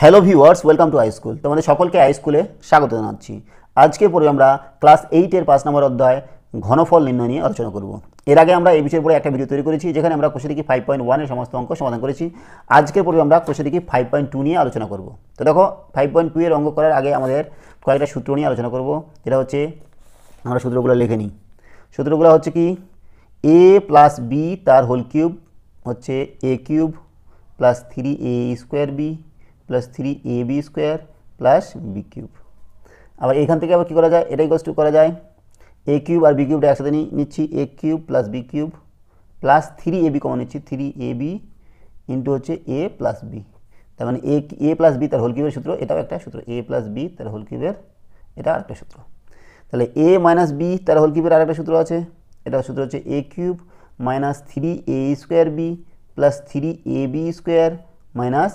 Hello viewers, welcome to I school. তোমাদের সকলকে I স্কুলে স্বাগত জানাচ্ছি। আজকে পরে আমরা ক্লাস 8-এর 5 নম্বর অধ্যায় ঘনফল নির্ণয় নিয়ে আলোচনা করব। এর আগে আমরা এই বিষয়ের উপরে একটা ভিডিও তৈরি করেছি, যেখানে আমরা কোষে দেখি 5.1 এর সমস্ত অঙ্ক সমাধান করেছি। আজকের পরে আমরা কোষে দেখি 5.2 নিয়ে আলোচনা করব। তো দেখো, 5.2 এর অঙ্ক করার আগে আমাদের কয়েকটা সূত্র নিয়ে আলোচনা করব, যেটা হচ্ছে আমরা সূত্রগুলো লিখে নিই। সূত্রগুলো হচ্ছে কি, a প্লাস বি তার হোল কিউব হচ্ছে a cube plus 3a square B plus 3ab square plus B cube. আবার এখান থেকে আবার কী করা যায়, এটাই কষ্ট করা যায়, a কিউব আর বি কিউবটা একসাথে নিচ্ছি, a cube plus B cube plus 3ab common নিচ্ছি, 3ab ইন্টু হচ্ছে a প্লাস বি। তার মানে a প্লাস বি তার হোল কিউবের সূত্র, এটাও একটা সূত্র, a প্লাস বি তার হোল কিউবের এটা আরেকটা সূত্র। তাহলে a মাইনাস বি তার হোল কিউবের আরেকটা সূত্র আছে, এটা সূত্র হচ্ছে a cube minus 3a square B plus 3ab square minus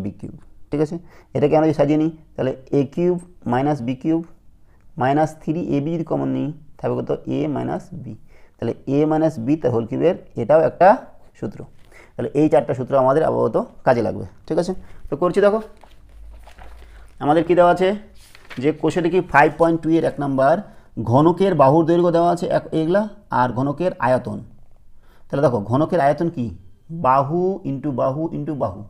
B cube. ঠিক আছে, এটাকে আমরা যদি সাজিয়ে নিই, তাহলে a cube minus B cube minus 3ab যদি কমন নিই, থাকবে কত a মাইনাস বি। তাহলে a মাইনাস বি তার হোল কিউবের এটাও একটা সূত্র। তাহলে এই চারটা সূত্র আমাদের আপাতত কাজে লাগবে। ঠিক আছে, তো করছি। দেখো আমাদের কী দেওয়া আছে, যে কোষে কি 5.2 এর 1 নম্বর ঘনকের বাহুর দৈর্ঘ্য দেওয়া আছে এগুলা, আর ঘনকের আয়তন। তাহলে দেখো, ঘনকের আয়তন কি, বাহু ইন্টু বাহু ইন্টু বাহু,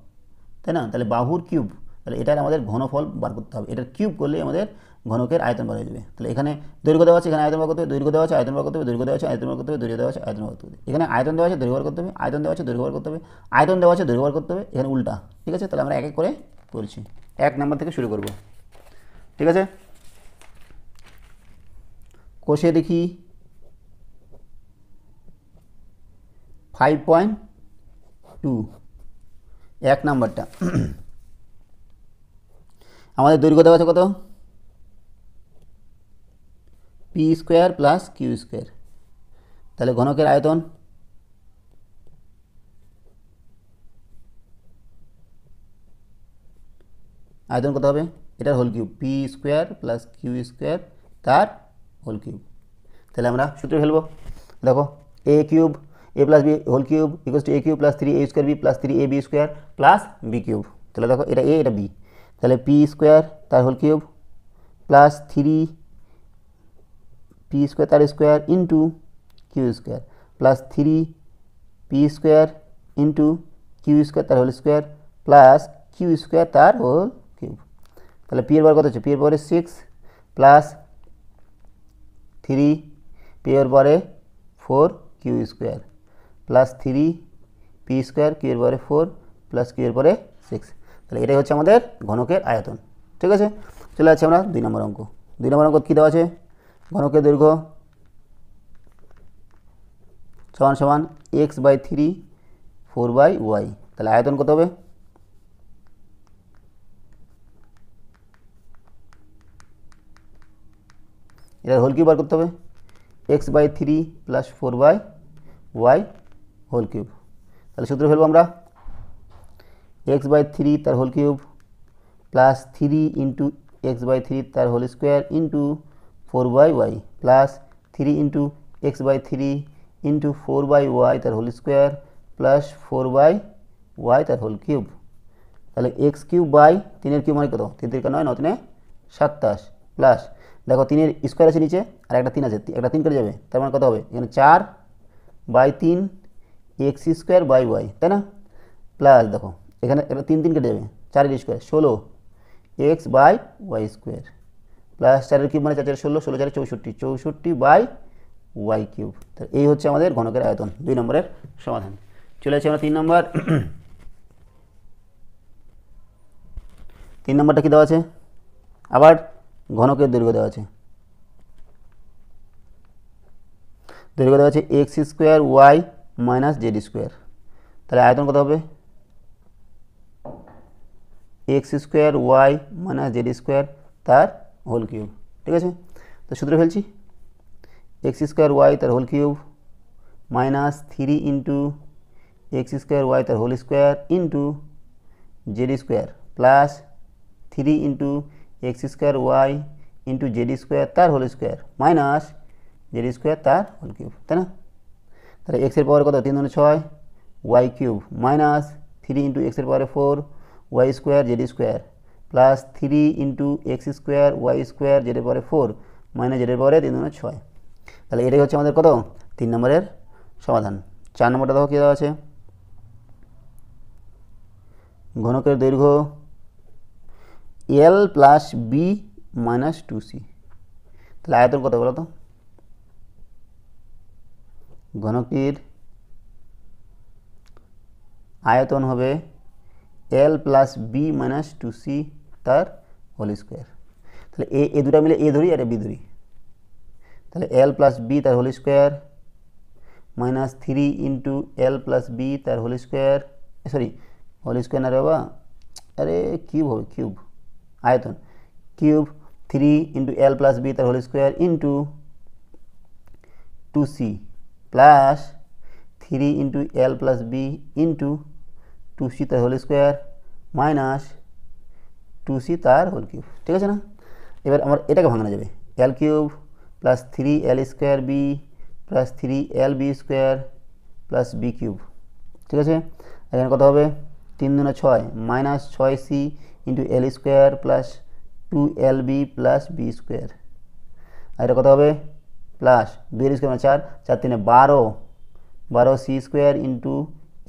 তাই না? তাহলে বাহুর কিউব, তাহলে এটার আমাদের ঘনফল বার করতে হবে। এটার কিউব করলে আমাদের ঘনকের আয়তন বার হয়ে যাবে। তাহলে এখানে দৈর্ঘ্য দেওয়া আছে, এখানে আয়তন বার করতে হবে, দৈর্ঘ্য দেওয়া আছে আয়তন বার করতে হবে, দৈর্ঘ্য দেওয়া আছে আয়তন বার করতে হবে, দৈর্ঘ্য দেওয়া আছে আয়তন বার করতে হবে। এখানে আয়তন দেওয়া আছে, দৈর্ঘ্য বার করতে হবে, আয়তন দেওয়া আছে, দৈর্ঘ্য বার করতে হবে, আয়তন দেওয়া আছে, দৈর্ঘ্য বার করতে হবে, এখানে উল্টা। ঠিক আছে, তাহলে আমরা এক এক করে করছি, 1 নম্বর থেকে শুরু করব। ঠিক আছে, কোষে দেখি 5.2 1 নাম্বারটা আমাদের দৈর্ঘ্য দেওয়া আছে কত, p square plus q square. তাহলে ঘনকের আয়তন, আয়তন কত হবে, এটার whole cube, p square plus q square তার হোল কিউব। তাহলে আমরা সূত্র ফেলবো। দেখো, a cube a plus b whole cube equals to a cube plus 3a square B plus 3ab square plus B cube. তাহলে দেখো, এটা এ এটা বি, তাহলে পি স্কোয়ার তার whole cube plus 3p square তার square into q square plus 3p square into q square তার whole square plus q square তার whole cube. তাহলে পি এর বার কত হচ্ছে, পি এর পরে 6 প্লাস 3 পি এর পরে 4 Q square plus 3p square Q এর পরে 4 প্লাস কিউ এর পরে 6। তাহলে এটাই হচ্ছে আমাদের ঘনকের আয়তন। ঠিক আছে, চলে যাচ্ছে আমরা 2 নম্বর অঙ্ক। 2 নম্বর অঙ্ক কী দেওয়া আছে, ঘনকের দৈর্ঘ্য সমান সমান x/3 4/y। তাহলে আয়তন কত হবে, এটার হোল কিউব বার করতে হবে, x/3 plus 4/y whole cube. তাহলে সূত্র ফেলবো আমরা, x/3 তার whole cube plus 3 into x/3 তার whole square into 4/y plus 3 into x/3 into 4/y তার হোল স্কোয়ার প্লাস 4/y তার হোল কিউব। তাহলে এক্স কিউব বাই 3 কিউব মানে কত, 3 3 9 9 3 27 প্লাস, দেখো 3 স্কোয়ার আছে নিচে আর একটা 3 আছে, একটা 3 কেটে যাবে, তার মানে কত হবে, এখানে 4/3 এক্স স্কোয়ার বাই ওয়াই, তাই না? প্লাস দেখো এখানে একটা 3 3 কেটে যাবে, 4 square 16 X by Y square plus 4 cube মানে 4 16 16 4 64 64 বাই ওয়াই কিউব। তাহলে এই হচ্ছে আমাদের ঘনকের আয়তন। 2 নম্বরের সমাধান। চলে আসছি আমরা 3 নম্বর। 3 নম্বরটা কী দেওয়া আছে, আবার ঘনকের দৈর্ঘ্য দেওয়া আছে। দৈর্ঘ্য দেওয়া আছে x square y minus z square. তাহলে আয়তন কত হবে, x square y minus z square তার হোল কিউব। ঠিক আছে, তো সূত্র ফেলছি, এক্স স্কোয়ার ওয়াই তার whole cube minus 3 into x square y তার whole square into z square plus 3 into x square y into z square তার whole square minus z square তার হোল কিউব, তাই না? তাহলে এক্সের পাওয়ার কত, 3 2 6 ওয়াই কিউব মাইনাস 3 ইন্টু এক্সের পাওয়ারে 4 y square z square plus 3 into x square y square জেডের পরে 4 মাইনাস জেডের পরে 3 দুগুণে 6। তাহলে এটাই হচ্ছে আমাদের কত 3 নম্বরের সমাধান। 4 নম্বরটা দেখো কী দেওয়া আছে, ঘনকের দৈর্ঘ্য এল প্লাস বি মাইনাস 2c। তাহলে আয়তন কত বলো তো, ঘনকটির আয়তন হবে এল প্লাস বি মাইনাস 2c তার হোল স্কোয়ার। তাহলে এ দুটা মিলে এ ধরি আর বি ধরি, তাহলে এল প্লাস বি তার whole square minus 3 into l plus B তার whole square, sorry whole square না রে বাবা, আরে কিউব হবে কিউব, আয়তন cube 3 into l plus B তার whole square into 2c plus 3 into l plus B into 2c তার হোল স্কোয়ার মাইনাস 2c তার হোল কিউব। ঠিক আছে না? এবার আমার এটাকে ভাঙানো যাবে, l cube plus 3 l square B plus 3 l b square plus B cube. ঠিক আছে, এখানে কত হবে 3 দুগুণে 6 minus 6c into l square plus 2 l b plus b square. আর এটা কত হবে প্লাস 2 এর স্কোয়ার মানে 4, 4 3 12, 12c square into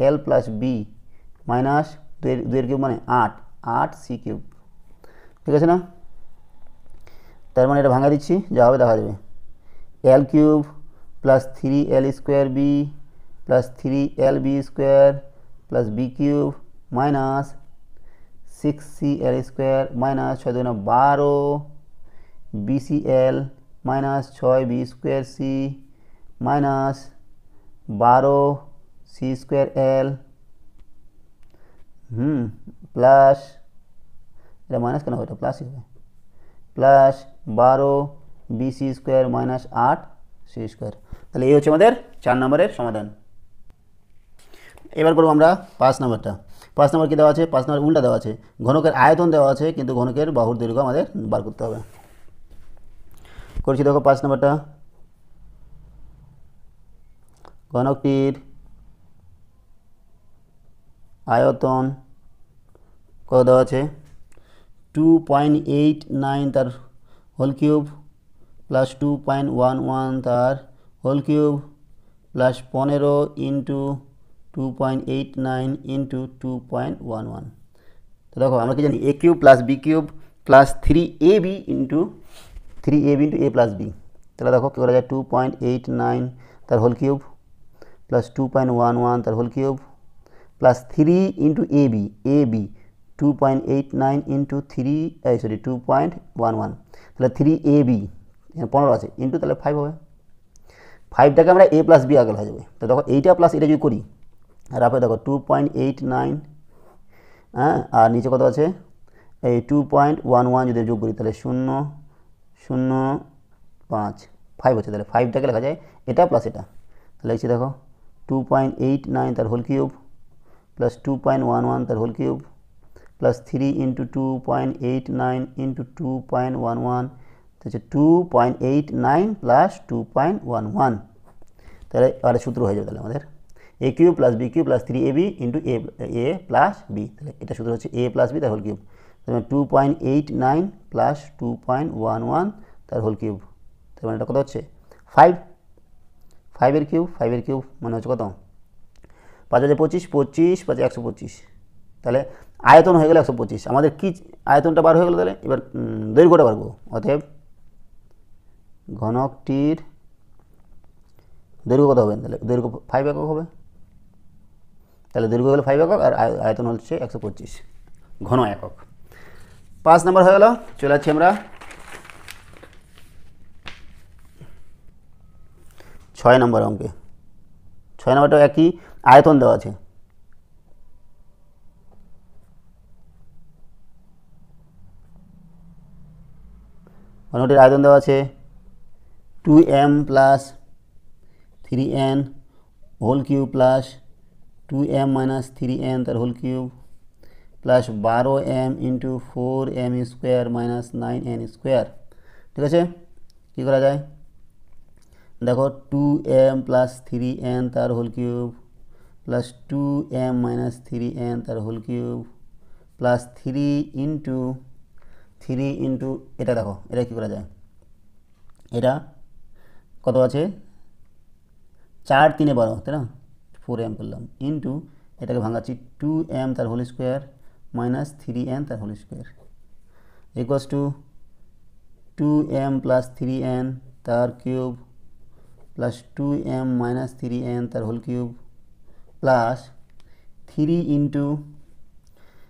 l plus b minus 2 এর কিউব মানে 8, 8c কিউব। ঠিক আছে না? তার মানে এটা ভাঙা দিচ্ছি, যা হবে দেখা যাবে, l cube plus 3 l square B plus 3 l b square plus B cube minus 6c l square minus 6 দুগুণে 12 b c l minus 6 b square c minus 12 c square l plus, এটা মাইনাস কেন হবে, এটা প্লাসই হবে, plus 12 b c square minus 8 c square. তাহলে এই হচ্ছে আমাদের 4 নম্বরের সমাধান। এবার করবো আমরা 5 নম্বরটা। 5 নম্বর কী দেওয়া আছে, 5 নম্বর উল্টা দেওয়া আছে, ঘনকের আয়তন দেওয়া আছে কিন্তু ঘনকের বাহুর দৈর্ঘ্য আমাদের বার করতে হবে। করছি দেখো 5 নম্বরটা, ঘনকটির আয়তন কত দেওয়া আছে 2.89 তার হোল কিউব প্লাস 2.11 তার whole cube plus 15 into 2.89 into 2.11। তো দেখো আমরা কি জানি a cube plus B cube plus 3ab into a plus b. তাহলে দেখো কী করা যায় 2.89 তার হোল কিউব প্লাস 2.11 তার whole cube plus 3 into A B 2.89 into 2.11, তাহলে 3ab 15 আছে ইন্টু তাহলে 5 হবে, 5টাকে আমরা এ প্লাস বি আগে হয়ে যাবে। তো দেখো এইটা প্লাস এটা যদি করি আর আপনি দেখো 2.89, হ্যাঁ, আর নিচে কত আছে এই 2.11 যদি যোগ করি তাহলে 0 0 5 5 হচ্ছে, তাহলে 5টাকে লেখা যায় এটা প্লাস এটা। তাহলে লিখছি দেখো 2.89 তার হোল কিউব প্লাস 2.11 তার whole cube plus 3 into 2.89 into 2.11, হচ্ছে 2.89 প্লাস 2.11। তাহলে আর সূত্র হয়ে যাবে তাহলে আমাদের a cube plus B cube plus 3ab into a plus b. তাহলে এটা সূত্র হচ্ছে এ প্লাস বি তার হোল কিউব, তাহলে 2.89 প্লাস 2.11 তার হোল কিউব। তার মানে এটা কত হচ্ছে 5, 5 এর কিউব মানে হচ্ছে কত 5 × 25, 25 5 125। তাহলে আয়তন হয়ে গেল 125, আমাদের কি আয়তনটা বার হয়ে গেল, তাহলে এবার দৈর্ঘ্যটা বার করবো। অতএব ঘনকটির দৈর্ঘ্য কত হবে, তাহলে দৈর্ঘ্য 5 একক হবে, তাহলে দৈর্ঘ্য হলো 5 একক আর আয়তন হচ্ছে 125 ঘন একক। 5 নম্বর হয়ে গেল। চলে যাচ্ছি আমরা 6 নম্বর অঙ্কে। 6 নম্বরটাও একই, আয়তন দেওয়া আছে, ঘনটির আয়তন দেওয়া আছে 2m plus 3n whole cube plus 2m minus 3n তার whole cube plus 12m into 4m square minus 9n square. ঠিক আছে, কী করা যায় দেখো 2m প্লাস 3n তার whole cube plus 2m minus 3n তার whole cube plus 3 into 3 into এটা দেখো এটা কী করা যায়, এটা কত আছে 4 3 12 তাই না, 4m করলাম ইন্টু এটাকে ভাঙাচ্ছি 2m তার হোল স্কোয়ার মাইনাস 3n তার whole square equals to 2m plus 3n তার cube plus 2m minus 3n তার হোল কিউব প্লাস 3 ইন্টু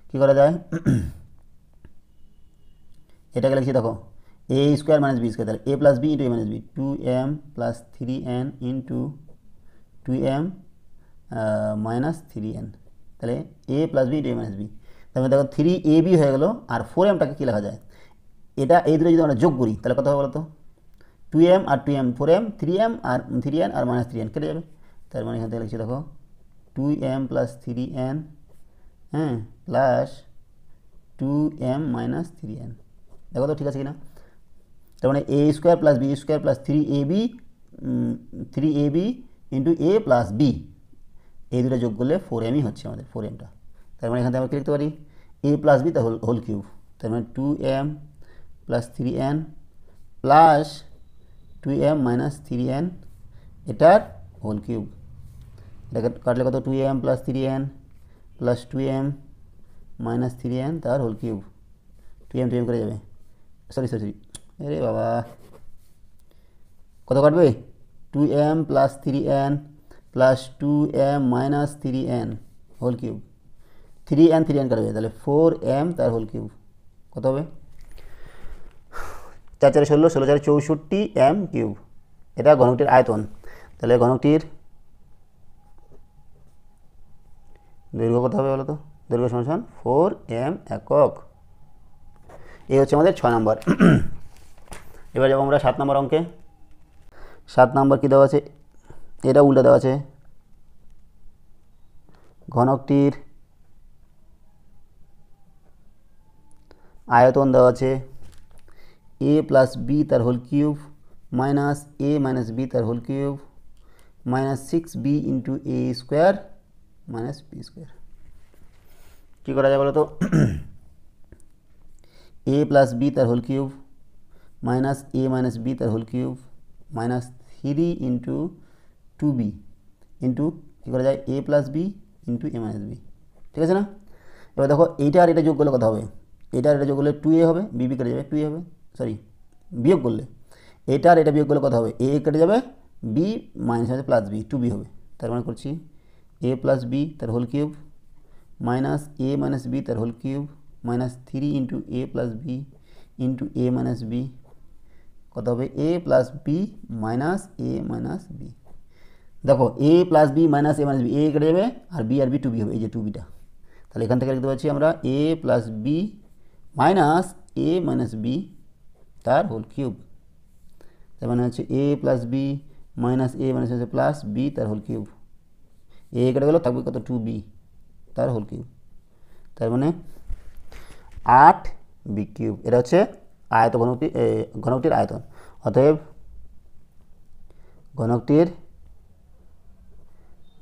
কী করা যায় এটাকে লিখছি দেখো a square minus B square, তাহলে a plus B into a minus B, 2m plus 3n into 2m minus 3n, তাহলে a plus B into a minus B, তাহলে দেখো 3ab হয়ে গেল। আর 4mটাকে কী লেখা যায়, এটা এই দুটো যদি আমরা যোগ করি তাহলে কত হবে বলো তো, 2m আর 2m 4m 3m আর 3n আর মাইনাস 3n কেটে যাবে, তার মানে এখান থেকে লিখছি দেখো 2m প্লাস 3n হ্যাঁ প্লাস 2m মাইনাস 3n, দেখো তো ঠিক আছে কিনা। তার মানে a square plus b square plus 3ab into a plus b, এই দুটো যোগ করলে 4mই হচ্ছে আমাদের 4mটা। তার মানে এখান থেকে আমরা কী লিখতে পারি a প্লাস বি তার হোল কিউব, তার মানে 2m plus 3n plus 2m minus 3n এটার হোল কিউব, এটাকে কাটলে কত 2m plus 3n plus 2m minus 3n তার হোল কিউব, 2m করে যাবে, সরি আরে বাবা কত কাটবে 2m plus 3n plus 2m minus 3n whole cube, 3n কাটবে, তাহলে 4m তার হোল কিউব কত হবে 4 4 16 16 4 64 m কিউব, এটা ঘনকটির আয়তন। তাহলে ঘনকটির দৈর্ঘ্য কত হবে বলো তো, দৈর্ঘ্য সমান 4m একক। এই হচ্ছে আমাদের 6 নম্বর। এবার যাবো আমরা 7 নম্বর অঙ্কে। 7 নম্বর কী দেওয়া আছে, এটা উল্টা দেওয়া আছে, ঘনকটির আয়তন দেওয়া আছে a প্লাস বি তার whole cube minus a minus B তার whole cube minus 6b into a square minus B square. কী করা যায় বলো তো, a প্লাস বি তার whole cube minus a minus B তার whole cube minus 3 into 2b into কী করা যায় a plus B into a minus b, ঠিক আছে না। এবার দেখো এইটা আর এটা যোগ করলে কত হবে, এটা আর এটা যোগ করলে 2a হবে, বি কেটে যাবে 2a হবে, সরি বিয়োগ করলে এটা আর এটা বিয়োগ করলে কত হবে, a কেটে যাবে b মাইনাস আছে প্লাস বি 2b হবে, তার মানে করছি a প্লাস বি তার whole cube minus a minus B তার whole cube minus 3 into a plus B into a minus b কত হবে a plus b minus a minus b. দেখো a plus b minus a minus b, a কেটে যাবে আর B 2b হবে, এই যে 2bটা, তাহলে এখান থেকে লিখতে পারছি আমরা a plus b minus a minus B তার হোল কিউব, তার মানে হচ্ছে a plus b minus a minus হচ্ছে প্লাস বি তার হোল কিউব, a কেটে গেল থাকবে কত 2b তার হোল কিউব, তার মানে 8b কিউব। এটা হচ্ছে ঘনকটির আয়তন। অতএব ঘনকটির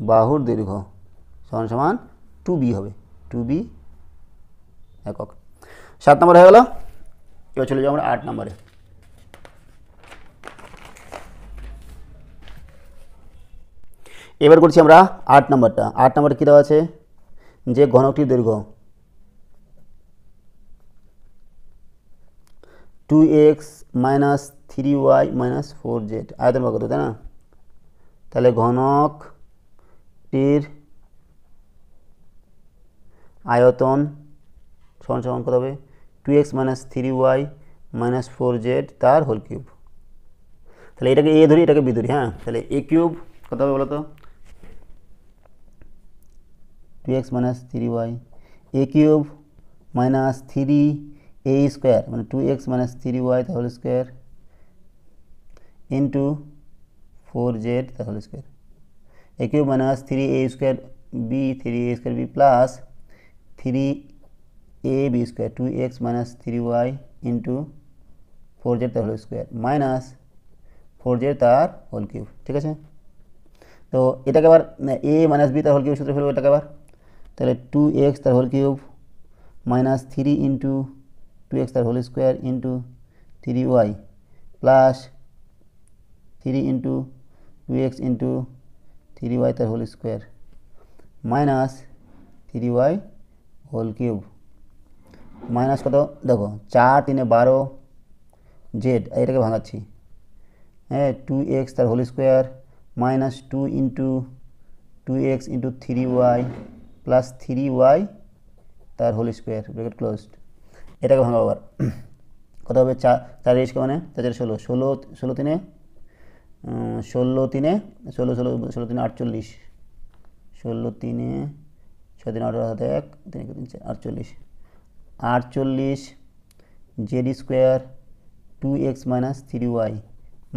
বাহুর দৈর্ঘ্য সমান সমান 2b হবে, 2b একক। 7 নম্বর হয়ে গেল। এবার চলে যাবো আমরা 8 নম্বরে। এবার করছি আমরা 8 নম্বরটা। 8 নম্বরে কী দেওয়া আছে, যে ঘনকটির দৈর্ঘ্য 2x minus 3y minus 4z, আয়তন বা কত তাই না, তাহলে ঘনকটির আয়তন সমান সমান কত হবে 2x minus 3y minus 4z তার হোল কিউব। তাহলে এটাকে a ধরি এটাকে b ধরি, হ্যাঁ তাহলে a কিউব কত হবে বলো তো 2x minus 3y, a cube minus 3a square মানে 2x মাইনাস 3y তার হোল স্কোয়ার ইন্টু 4z তার whole square, a cube minus 3a square b 3a square b plus 3ab square 2x minus 3y into 4z তার whole square minus 4z তার whole cube, ঠিক আছে। তো এটাকে আবার a minus b তার whole cube সূত্রে ফেলবো এটাকে আবার, তাহলে 2x তার whole cube minus 3 into 2x তার whole square into 3y plus 3 into 2x into 3y তার whole square minus 3y whole cube minus কত দেখো 4 3 12 জেড এটাকে ভাঙাচ্ছি হ্যাঁ 2x তার whole square minus 2 into 2x into 3y plus 3y তার whole square bracket closed এটাকে ভাঙা আবার কত হবে 4 এর স্কোয়ার মানে 4 16 16 3 16 3 16 16 3 48 16 3 6 3 18 হাতে 1 3 3 48 Z square 2x minus 3y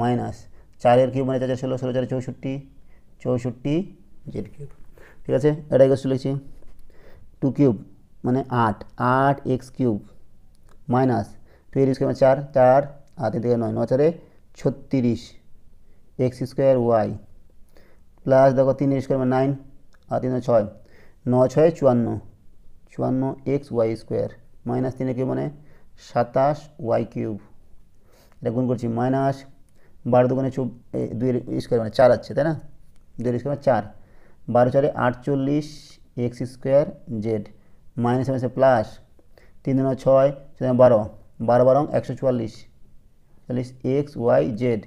minus 4 এর কিউব মানে 4 16 16 4 64 64 জেড কিউব ঠিক আছে এটাই কষ্ট লিখছি 2 কিউব মানে 8 8x কিউব মাইনাস 2 এর স্কোয়ার 4 4 আর 3 থেকে 9 9 4 36 x স্কোয়ার y প্লাস দেখো 3 এর স্কোয়ার মানে 9 আর 3 6 9 6 54 54 x y স্কোয়ার মাইনাস 3 এর কিউব মানে 27 y কিউব এটা গুণ করছি মাইনাস 12 দুগুণে 2 এর স্কোয়ার মানে 4 আছে তাই না 2 এর স্কোয়ার মানে 4 12 4 48 x স্কোয়ার জেড মাইনাস মাইনাসে plus 3 9 6 12 12 12 144 40 x y Z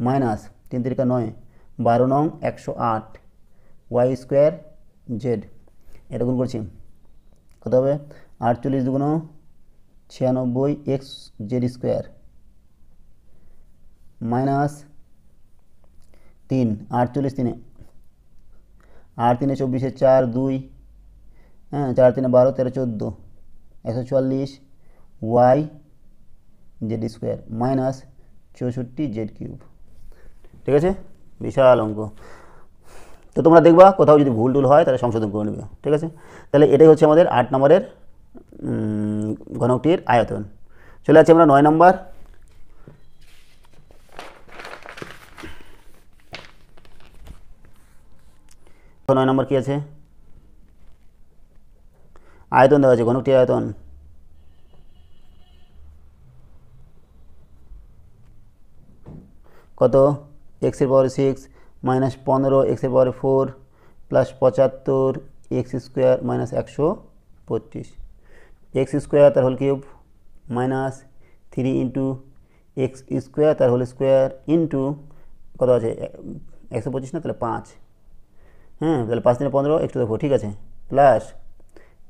minus 3 3 9 12 9 108 y square Z এটা গুণ করছি কত হবে 48 দুগুণ 96 x জেড স্কোয়ার মাইনাস 3 48 3 8 3 24 4 2 হ্যাঁ 4 3 12 13 14 144 y Z square minus 64 Z cube ঠিক আছে বিশাল অঙ্ক তো তোমরা দেখবা কোথাও যদি ভুল টুল হয় তাহলে সংশোধন করে নেবে ঠিক আছে তাহলে এটাই হচ্ছে আমাদের 8 নম্বরের ঘনকটির আয়তন চলে যাচ্ছি আমরা 9 নম্বর 9 নম্বর কি আছে আয়তন দেওয়া আছে ঘনকটির আয়তন কত x এর পাওয়ার 6 মাইনাস 15 x এর power 4 plus 75 x square minus 125 x square তার whole cube minus 3 into x square তার হোল স্কোয়ার ইন্টু কত আছে 125 না তাহলে 5 হ্যাঁ তাহলে 5 3 15 x টু দ্য 4 ঠিক আছে plus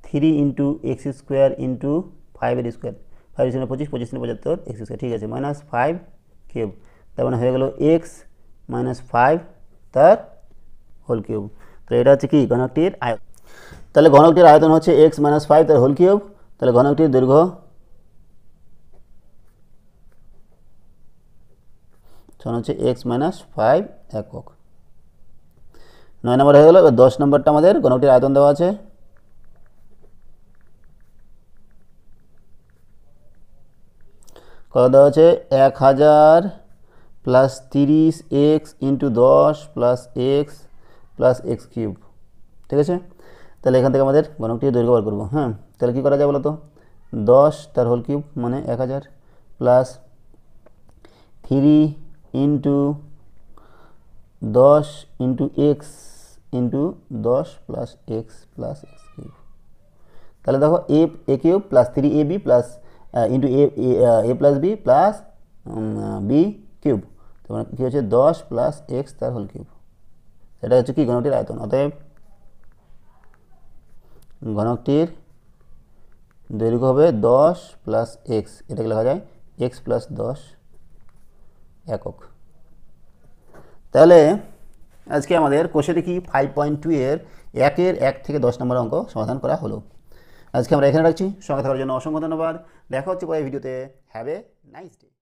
3 into x square into 5 এর স্কোয়ার 5 3 25 25 3 75 x স্কোয়ার ঠিক আছে মাইনাস 5 কিউব তার মানে হয়ে গেল x মাইনাস 5 তার হোল কিউব তো এটা হচ্ছে কি ঘনকটির আয়তন তাহলে ঘনকটির আয়তন হচ্ছে x মাইনাস 5 তার হোল কিউব তাহলে ঘনকটির দৈর্ঘ্য হচ্ছে x মাইনাস 5 একক 9 নম্বর হয়ে গেল এবার 10 নম্বরটা আমাদের ঘনকটির আয়তন দেওয়া আছে কত দেওয়া আছে 1000 plus 30x into 10 plus x cube ঠিক আছে তাহলে এখান থেকে আমাদের ঘনকটির দৈর্ঘ্য বার করবো হ্যাঁ তাহলে কী করা যায় বলো তো 10 তার হোল কিউব মানে 1000 plus 3 into 10 into x into 10 plus x cube তাহলে দেখো a cube plus 3ab plus into a plus b plus B cube তো মানে কী হচ্ছে 10 প্লাস এক্স তার হোল কিউব এটা হচ্ছে কি ঘনকটির আয়তন অতএব ঘনকটির দৈর্ঘ্য হবে 10 প্লাস এক্স এটাকে লেখা যায় এক্স প্লাস 10 একক তাহলে আজকে আমাদের কোষে দেখি 5.2 এর 1 থেকে 10 নম্বর অঙ্ক সমাধান করা হলো আজকে আমরা এখানে রাখছি সঙ্গে থাকার জন্য অসংখ্য ধন্যবাদ দেখা হচ্ছে পরের ভিডিওতে হ্যাভ এ নাইস ডে